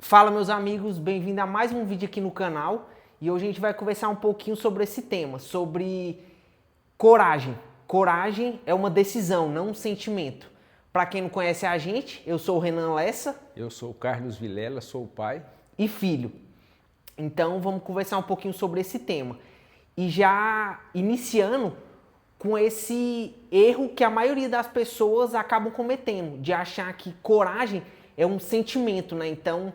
Fala, meus amigos, bem-vindo a mais um vídeo aqui no canal. E hoje a gente vai conversar um pouquinho sobre esse tema, sobre coragem. Coragem é uma decisão, não um sentimento. Para quem não conhece a gente, eu sou o Renan Lessa. Eu sou o Carlos Vilela, sou o pai. E filho. Então vamos conversar um pouquinho sobre esse tema. E já iniciando com esse erro que a maioria das pessoas acabam cometendo, de achar que coragem é um sentimento, né? Então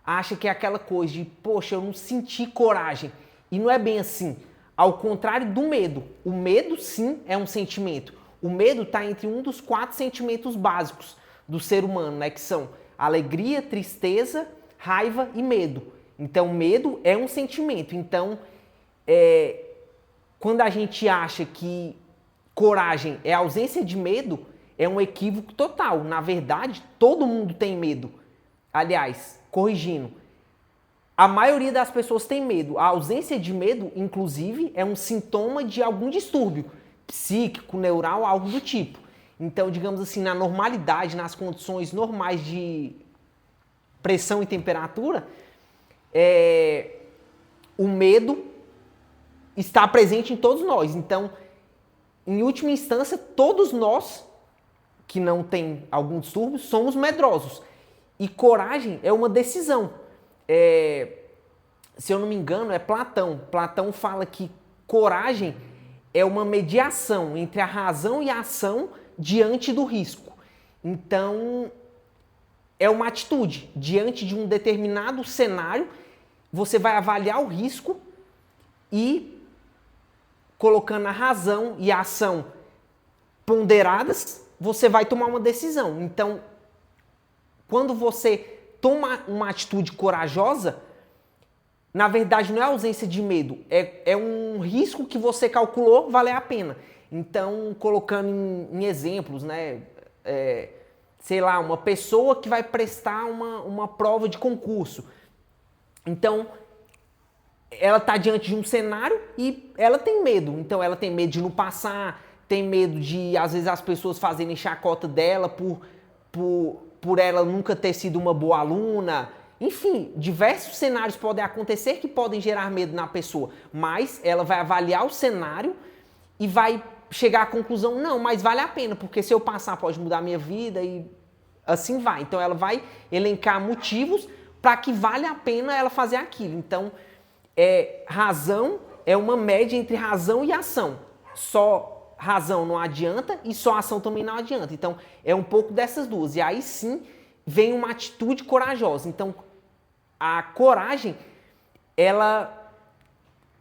acha que é aquela coisa de, poxa, eu não senti coragem. E não é bem assim. Ao contrário do medo. O medo, sim, é um sentimento. O medo está entre um dos 4 sentimentos básicos do ser humano, né? Que são alegria, tristeza, raiva e medo. Então, medo é um sentimento. Então, quando a gente acha que coragem é ausência de medo, é um equívoco total. Na verdade, todo mundo tem medo. Aliás, corrigindo, a maioria das pessoas tem medo. A ausência de medo, inclusive, é um sintoma de algum distúrbio psíquico, neural, algo do tipo. Então, digamos assim, na normalidade, nas condições normais de pressão e temperatura, o medo está presente em todos nós. Então, em última instância, todos nós que não tem algum distúrbio somos medrosos. E coragem é uma decisão. Se eu não me engano, é Platão. Platão fala que coragem é uma mediação entre a razão e a ação diante do risco. Então, é uma atitude. Diante de um determinado cenário, você vai avaliar o risco e, colocando a razão e a ação ponderadas, você vai tomar uma decisão. Então, quando você toma uma atitude corajosa, na verdade não é ausência de medo, é um risco que você calculou valer a pena. Então, colocando em exemplos, né? Sei lá, uma pessoa que vai prestar uma prova de concurso. Então, ela está diante de um cenário e ela tem medo. Então, ela tem medo de não passar, tem medo de, às vezes, as pessoas fazerem chacota dela por ela nunca ter sido uma boa aluna. Enfim, diversos cenários podem acontecer que podem gerar medo na pessoa, mas ela vai avaliar o cenário e vai chegar à conclusão, não, mas vale a pena, porque se eu passar pode mudar a minha vida e assim vai. Então ela vai elencar motivos para que vale a pena ela fazer aquilo. Então, razão é uma média entre razão e ação. Só razão não adianta e só ação também não adianta. Então, é um pouco dessas duas. E aí sim vem uma atitude corajosa. Então, a coragem, ela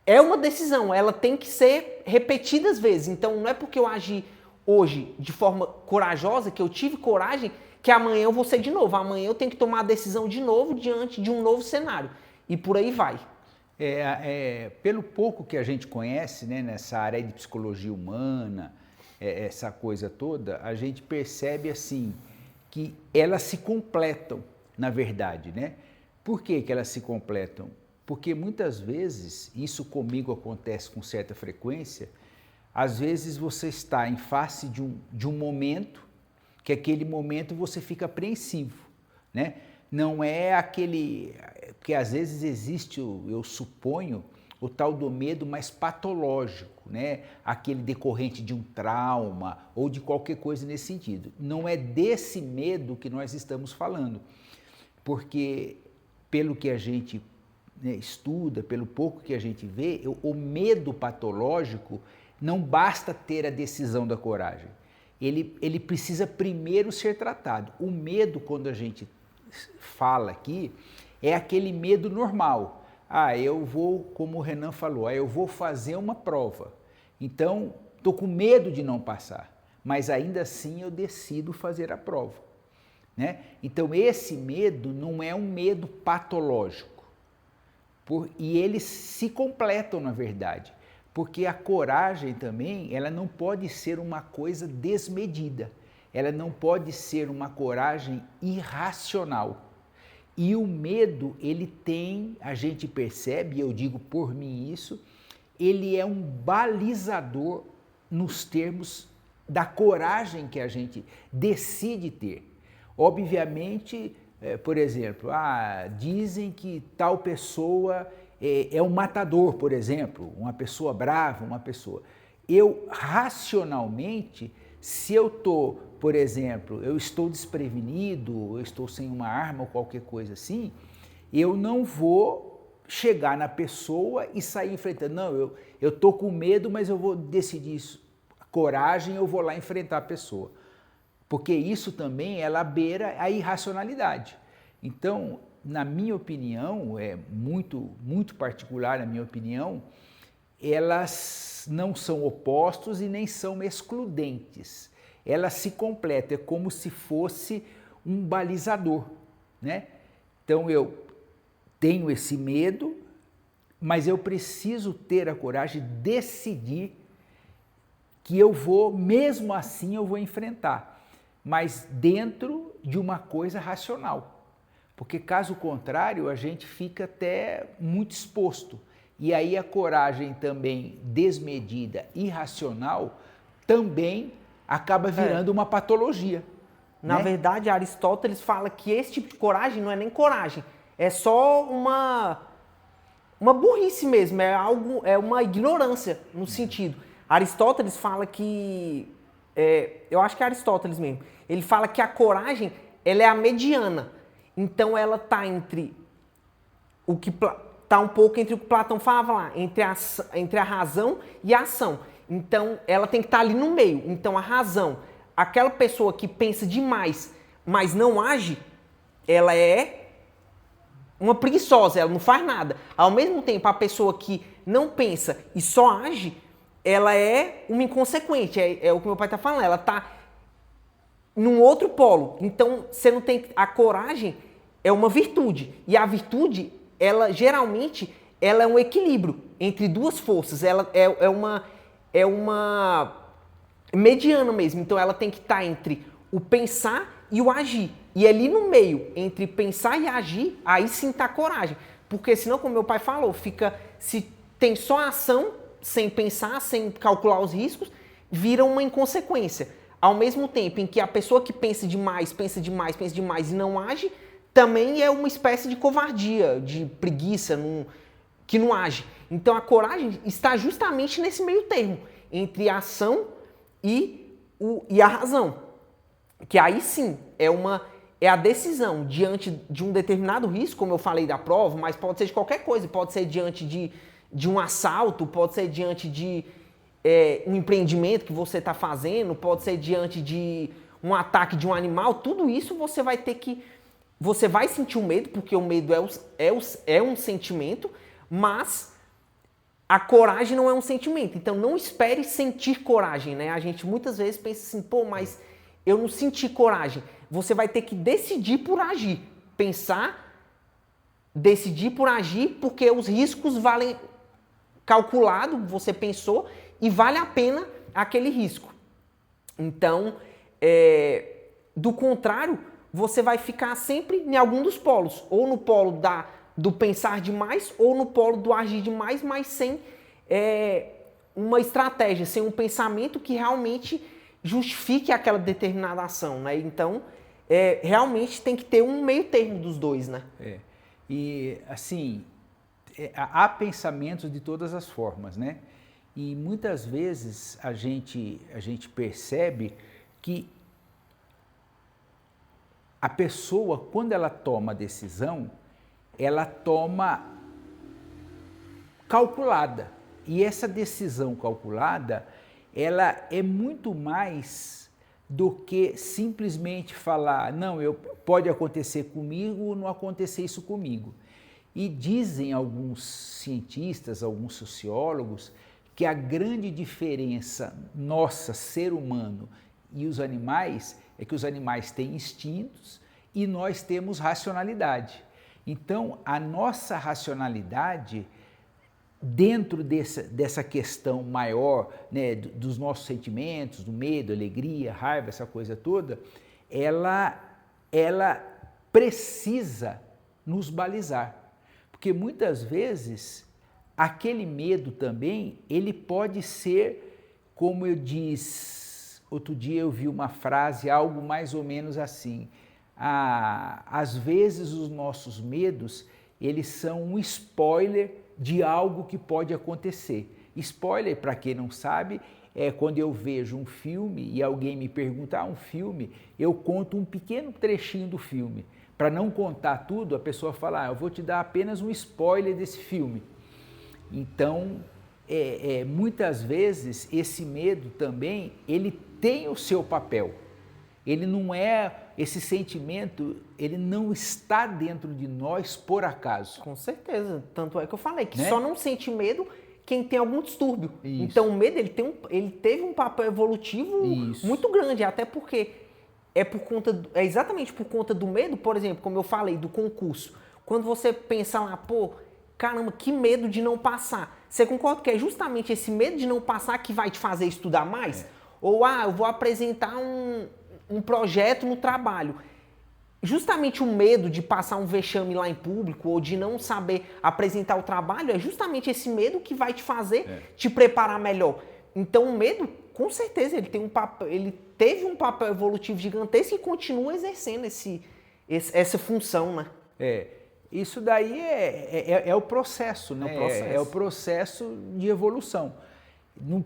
é uma decisão, ela tem que ser repetida às vezes. Então, não é porque eu agi hoje de forma corajosa, que eu tive coragem, que amanhã eu vou ser de novo. Amanhã eu tenho que tomar a decisão de novo diante de um novo cenário. E por aí vai. Pelo pouco que a gente conhece, né, nessa área de psicologia humana, essa coisa toda, a gente percebe assim que elas se completam, na verdade, né? Por que elas se completam? Porque muitas vezes, isso comigo acontece com certa frequência, às vezes você está em face de um momento, que aquele momento você fica apreensivo, né? Não é aquele, porque às vezes existe, eu suponho, o tal do medo mais patológico, né? Aquele decorrente de um trauma ou de qualquer coisa nesse sentido. Não é desse medo que nós estamos falando, porque pelo que a gente, né, estuda, pelo pouco que a gente vê, o medo patológico não basta ter a decisão da coragem. Ele precisa primeiro ser tratado. O medo, quando a gente fala aqui, é aquele medo normal. Eu vou, como o Renan falou, eu vou fazer uma prova. Então, estou com medo de não passar, mas ainda assim eu decido fazer a prova, né? Então, esse medo não é um medo patológico. E eles se completam, na verdade, porque a coragem também, ela não pode ser uma coisa desmedida. Ela não pode ser uma coragem irracional. E o medo, ele tem, a gente percebe, eu digo por mim isso, ele é um balizador nos termos da coragem que a gente decide ter. Obviamente, por exemplo, dizem que tal pessoa é um matador, por exemplo, uma pessoa brava, uma pessoa. Eu, racionalmente, se eu estou, por exemplo, eu estou desprevenido, eu estou sem uma arma ou qualquer coisa assim, eu não vou chegar na pessoa e sair enfrentando. Não, eu estou com medo, mas eu vou decidir isso. Coragem, eu vou lá enfrentar a pessoa. Porque isso também, ela beira a irracionalidade. Então, na minha opinião, é muito particular a minha opinião, elas não são opostos e nem são excludentes. Elas se completam, é como se fosse um balizador, né? Então eu tenho esse medo, mas eu preciso ter a coragem de decidir que eu vou, mesmo assim eu vou enfrentar, mas dentro de uma coisa racional. Porque caso contrário, a gente fica até muito exposto. E aí a coragem também desmedida, irracional, também acaba virando uma patologia. Na verdade, Aristóteles fala que esse tipo de coragem não é nem coragem, é só uma burrice mesmo, é uma ignorância no sentido. Aristóteles fala que, eu acho que é Aristóteles mesmo, ele fala que a coragem, ela é a mediana. Então ela está entre o que está um pouco entre o que Platão falava lá, entre a razão e a ação. Então ela tem que estar ali no meio. Então a razão, aquela pessoa que pensa demais, mas não age, ela é uma preguiçosa, ela não faz nada. Ao mesmo tempo, a pessoa que não pensa e só age, ela é uma inconsequente. É o que meu pai está falando, ela está num outro polo. Então, você não tem... A coragem é uma virtude. E a virtude, ela geralmente, ela é um equilíbrio entre duas forças. Ela é uma mediana mesmo. Então, ela tem que estar entre o pensar e o agir. E ali no meio, entre pensar e agir, aí sim está a coragem. Porque senão, como meu pai falou, fica... Se tem só ação, sem pensar, sem calcular os riscos, vira uma inconsequência. Ao mesmo tempo em que a pessoa que pensa demais e não age, também é uma espécie de covardia, de preguiça, que não age. Então a coragem está justamente nesse meio termo, entre a ação e a razão. Que aí sim é a decisão diante de um determinado risco, como eu falei da prova, mas pode ser de qualquer coisa, pode ser diante de um assalto, pode ser diante de um empreendimento que você está fazendo, pode ser diante de um ataque de um animal, tudo isso você vai ter que... Você vai sentir o medo, porque o medo é um sentimento, mas a coragem não é um sentimento. Então não espere sentir coragem, né? A gente muitas vezes pensa assim, pô, mas eu não senti coragem. Você vai ter que decidir por agir. Pensar, decidir por agir, porque os riscos valem calculado, você pensou, e vale a pena aquele risco. Então, do contrário, você vai ficar sempre em algum dos polos, ou no polo do pensar demais, ou no polo do agir demais, mas sem uma estratégia, sem um pensamento que realmente justifique aquela determinada ação, né? Então, realmente tem que ter um meio termo dos dois, né? E, assim, há pensamentos de todas as formas, né? E muitas vezes a gente percebe que a pessoa, quando ela toma a decisão, ela toma calculada. E essa decisão calculada, ela é muito mais do que simplesmente falar, não, pode acontecer comigo ou não acontecer isso comigo. E dizem alguns cientistas, alguns sociólogos, que a grande diferença nossa, ser humano, e os animais, é que os animais têm instintos e nós temos racionalidade. Então, a nossa racionalidade, dentro dessa questão maior, né, dos nossos sentimentos, do medo, alegria, raiva, essa coisa toda, ela precisa nos balizar. Porque muitas vezes aquele medo também, ele pode ser, como eu disse, outro dia eu vi uma frase, algo mais ou menos assim, às vezes os nossos medos, eles são um spoiler de algo que pode acontecer. Spoiler, para quem não sabe, é quando eu vejo um filme e alguém me pergunta, um filme, eu conto um pequeno trechinho do filme. Para não contar tudo, a pessoa fala, eu vou te dar apenas um spoiler desse filme. Então, muitas vezes, esse medo também, ele tem o seu papel. Ele não é, esse sentimento, ele não está dentro de nós por acaso. Com certeza. Tanto é que eu falei que Né? só não sente medo quem tem algum distúrbio. Isso. Então o medo ele teve um papel evolutivo Isso. muito grande, até porque é exatamente por conta do medo, por exemplo, como eu falei, do concurso. Quando você pensa lá, pô, caramba, que medo de não passar. Você concorda que é justamente esse medo de não passar que vai te fazer estudar mais? Ou, eu vou apresentar um projeto no trabalho. Justamente o medo de passar um vexame lá em público ou de não saber apresentar o trabalho é justamente esse medo que vai te fazer te preparar melhor. Então o medo, com certeza, ele teve um papel evolutivo gigantesco e continua exercendo essa função, né? Isso daí é o processo, né? É o processo de evolução.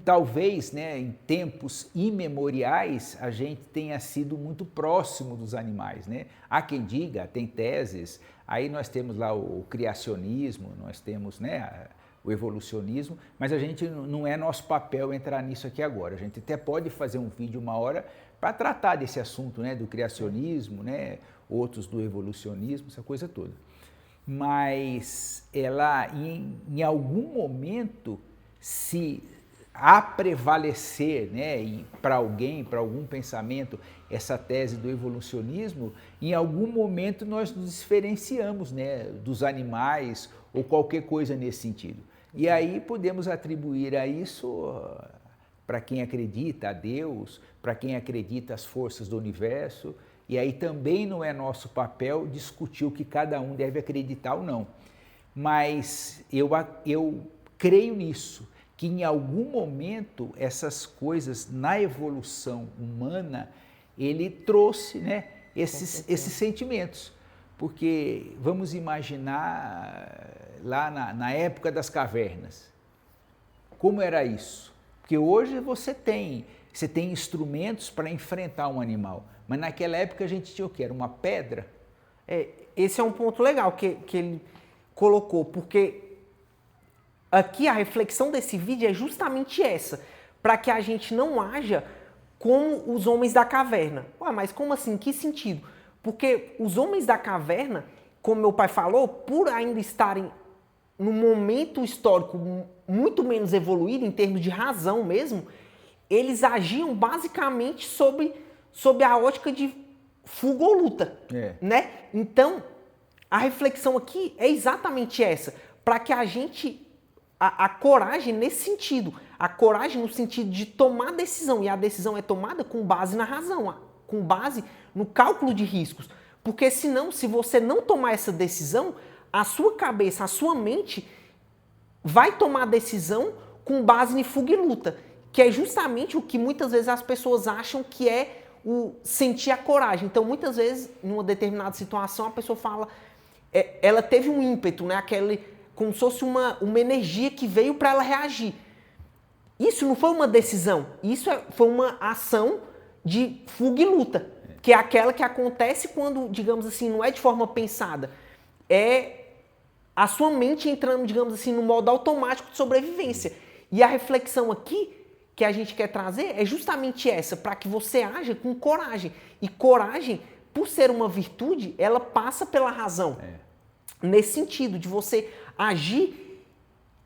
Talvez, né, em tempos imemoriais, a gente tenha sido muito próximo dos animais, né? Há quem diga, tem teses, aí nós temos lá o criacionismo, nós temos, né, o evolucionismo, mas a gente não é nosso papel entrar nisso aqui agora. A gente até pode fazer um vídeo uma hora para tratar desse assunto, né, do criacionismo, né, outros do evolucionismo, essa coisa toda. Mas ela, em algum momento, se a prevalecer, né, para alguém, para algum pensamento, essa tese do evolucionismo, em algum momento nós nos diferenciamos, né, dos animais ou qualquer coisa nesse sentido. E aí podemos atribuir a isso para quem acredita a Deus, para quem acredita às forças do universo, e aí também não é nosso papel discutir o que cada um deve acreditar ou não. Mas eu creio nisso, que em algum momento essas coisas na evolução humana, ele trouxe, né, esses sentimentos. Porque vamos imaginar lá na época das cavernas, como era isso? Porque hoje você tem instrumentos para enfrentar um animal, mas naquela época a gente tinha o quê? Era uma pedra? Esse é um ponto legal que ele colocou, porque aqui a reflexão desse vídeo é justamente essa, para que a gente não haja como os homens da caverna. Mas como assim? Em que sentido? Porque os homens da caverna, como meu pai falou, por ainda estarem num momento histórico muito menos evoluído, em termos de razão mesmo, eles agiam basicamente sob a ótica de fuga ou luta. Né? Então, a reflexão aqui é exatamente essa, para que a gente... A coragem nesse sentido, a coragem no sentido de tomar decisão, e a decisão é tomada com base na razão, com base no cálculo de riscos, porque senão, se você não tomar essa decisão, a sua cabeça, a sua mente vai tomar a decisão com base em fuga e luta, que é justamente o que muitas vezes as pessoas acham que é o sentir a coragem. Então, muitas vezes, numa determinada situação, a pessoa fala, ela teve um ímpeto, né, como se fosse uma energia que veio para ela reagir. Isso não foi uma decisão, isso foi uma ação de fuga e luta, que é aquela que acontece quando, digamos assim, não é de forma pensada. É a sua mente entrando, digamos assim, no modo automático de sobrevivência. E a reflexão aqui que a gente quer trazer é justamente essa, para que você haja com coragem. E coragem, por ser uma virtude, ela passa pela razão. Nesse sentido, de você agir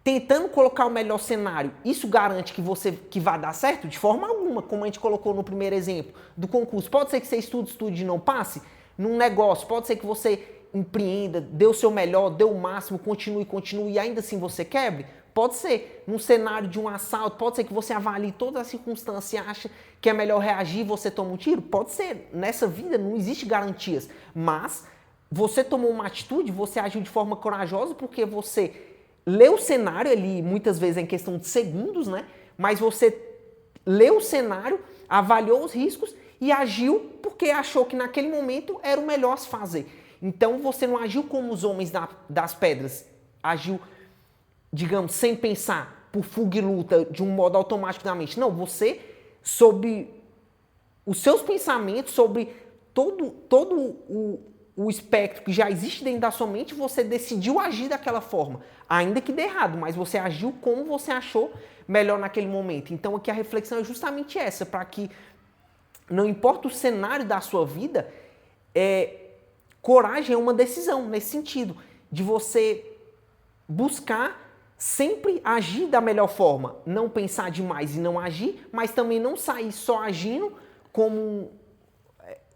tentando colocar o melhor cenário. Isso garante que vai dar certo? De forma alguma, como a gente colocou no primeiro exemplo do concurso. Pode ser que você estude e não passe? Num negócio, pode ser que você empreenda, dê o seu melhor, dê o máximo, continue e ainda assim você quebre? Pode ser. Num cenário de um assalto, pode ser que você avalie toda a circunstância e acha que é melhor reagir e você toma um tiro? Pode ser. Nessa vida não existe garantias, mas você tomou uma atitude, você agiu de forma corajosa porque você leu o cenário ali, muitas vezes é em questão de segundos, né? Mas você leu o cenário, avaliou os riscos e agiu porque achou que naquele momento era o melhor a se fazer. Então você não agiu como os homens das pedras, agiu, digamos, sem pensar, por fuga e luta, de um modo automático da mente. Não, você, sob os seus pensamentos, sobre todo o espectro que já existe dentro da sua mente, você decidiu agir daquela forma. Ainda que dê errado, mas você agiu como você achou melhor naquele momento. Então aqui a reflexão é justamente essa, para que não importa o cenário da sua vida, coragem é uma decisão nesse sentido, de você buscar sempre agir da melhor forma, não pensar demais e não agir, mas também não sair só agindo como,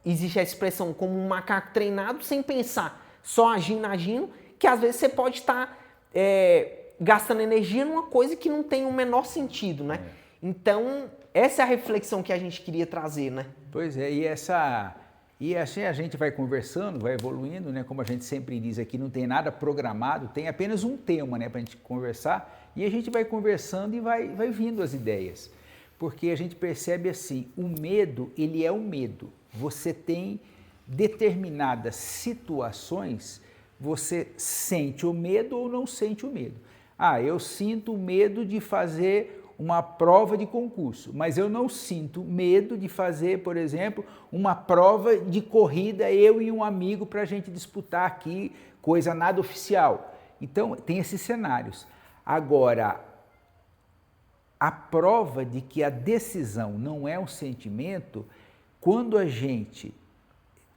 existe a expressão, como um macaco treinado, sem pensar, só agindo, que às vezes você pode estar gastando energia numa coisa que não tem o menor sentido, né? Então, essa é a reflexão que a gente queria trazer, né? Pois é, e assim a gente vai conversando, vai evoluindo, né? Como a gente sempre diz aqui, não tem nada programado, tem apenas um tema, né, para a gente conversar, e a gente vai conversando e vai vindo as ideias. Porque a gente percebe assim, o medo, ele é o medo. Você tem determinadas situações, você sente o medo ou não sente o medo. Ah, eu sinto medo de fazer uma prova de concurso, mas eu não sinto medo de fazer, por exemplo, uma prova de corrida, eu e um amigo, para a gente disputar aqui, coisa nada oficial. Então, tem esses cenários. Agora, a prova de que a decisão não é um sentimento, quando a gente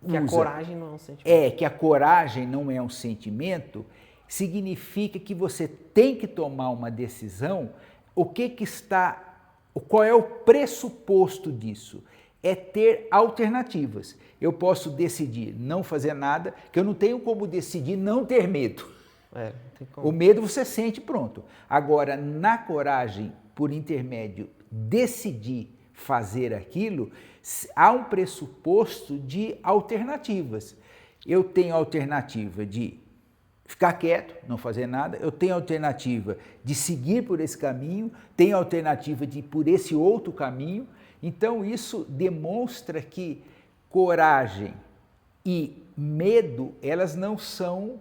que a coragem não é um sentimento. Que a coragem não é um sentimento, significa que você tem que tomar uma decisão. Qual é o pressuposto disso? É ter alternativas. Eu posso decidir não fazer nada, que eu não tenho como decidir não ter medo. Não tem como. O medo você sente, pronto. Agora, na coragem, por intermédio, decidir fazer aquilo, há um pressuposto de alternativas. Eu tenho a alternativa de ficar quieto, não fazer nada, eu tenho a alternativa de seguir por esse caminho, tenho a alternativa de ir por esse outro caminho. Então isso demonstra que coragem e medo, elas não são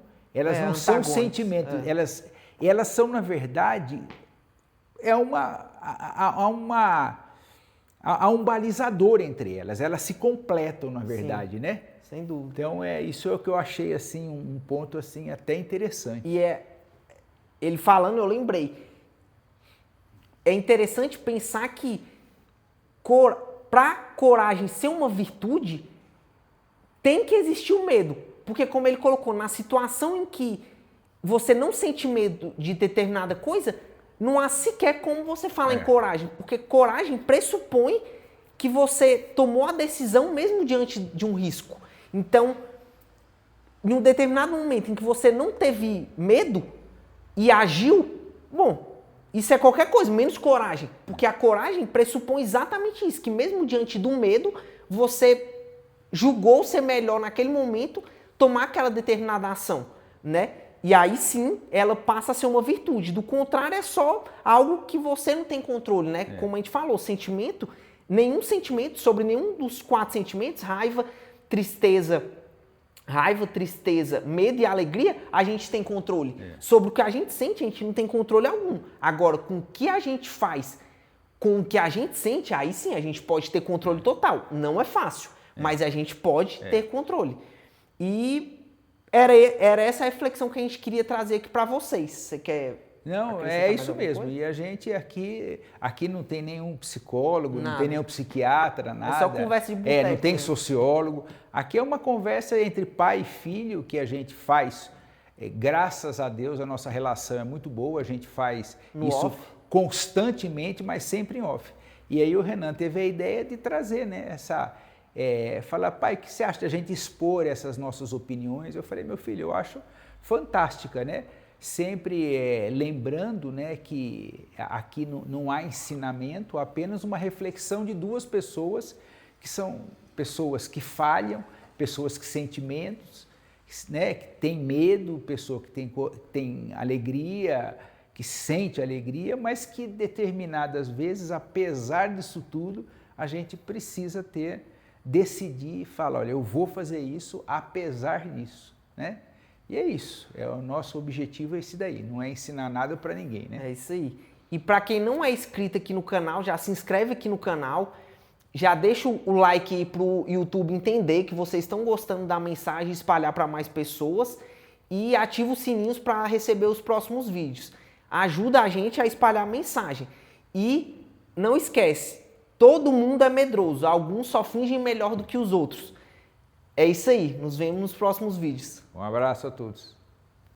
sentimentos, elas são, na verdade, há um balizador entre elas se completam, na verdade, sim, né? Sem dúvida. Então, isso é o que eu achei, assim, um ponto, assim, até interessante. E ele falando, eu lembrei, é interessante pensar que para coragem ser uma virtude, tem que existir o medo. Porque como ele colocou, na situação em que você não sente medo de determinada coisa, não há sequer como você falar em coragem. Porque coragem pressupõe que você tomou a decisão mesmo diante de um risco. Então, em um determinado momento em que você não teve medo e agiu, bom, isso é qualquer coisa, menos coragem. Porque a coragem pressupõe exatamente isso, que mesmo diante do medo, você julgou ser melhor naquele momento tomar aquela determinada ação, né? E aí sim, ela passa a ser uma virtude. Do contrário, é só algo que você não tem controle, né? Como a gente falou, sentimento, nenhum sentimento, sobre nenhum dos 4 sentimentos, raiva, tristeza, medo e alegria, a gente tem controle. Sobre o que a gente sente, a gente não tem controle algum. Agora, com o que a gente faz, com o que a gente sente, aí sim a gente pode ter controle total. Não é fácil, mas a gente pode ter controle. E era essa a reflexão que a gente queria trazer aqui para vocês. Você quer... Não, é isso mesmo. Coisa? E a gente aqui não tem nenhum psicólogo, não tem nenhum psiquiatra, nada. É só conversa de boteco. Não tem sociólogo. Aqui é uma conversa entre pai e filho que a gente faz. Graças a Deus a nossa relação é muito boa, a gente faz isso constantemente, mas sempre em off. E aí o Renan teve a ideia de trazer, né, falar, pai, o que você acha de a gente expor essas nossas opiniões? Eu falei, meu filho, eu acho fantástica, né? Sempre lembrando, né, que aqui não há ensinamento, apenas uma reflexão de 2 pessoas, que são pessoas que falham, pessoas que sentem medos, né, que tem medo, pessoa que tem alegria, que sente alegria, mas que determinadas vezes, apesar disso tudo, a gente precisa ter decidir e falar, olha, eu vou fazer isso apesar disso, né? E é isso, o nosso objetivo é esse daí, não é ensinar nada para ninguém, né? É isso aí. E para quem não é inscrito aqui no canal, já se inscreve aqui no canal, já deixa o like aí pro YouTube entender que vocês estão gostando da mensagem e espalhar para mais pessoas e ativa os sininhos para receber os próximos vídeos. Ajuda a gente a espalhar a mensagem. E não esquece, todo mundo é medroso, alguns só fingem melhor do que os outros. É isso aí, nos vemos nos próximos vídeos. Um abraço a todos.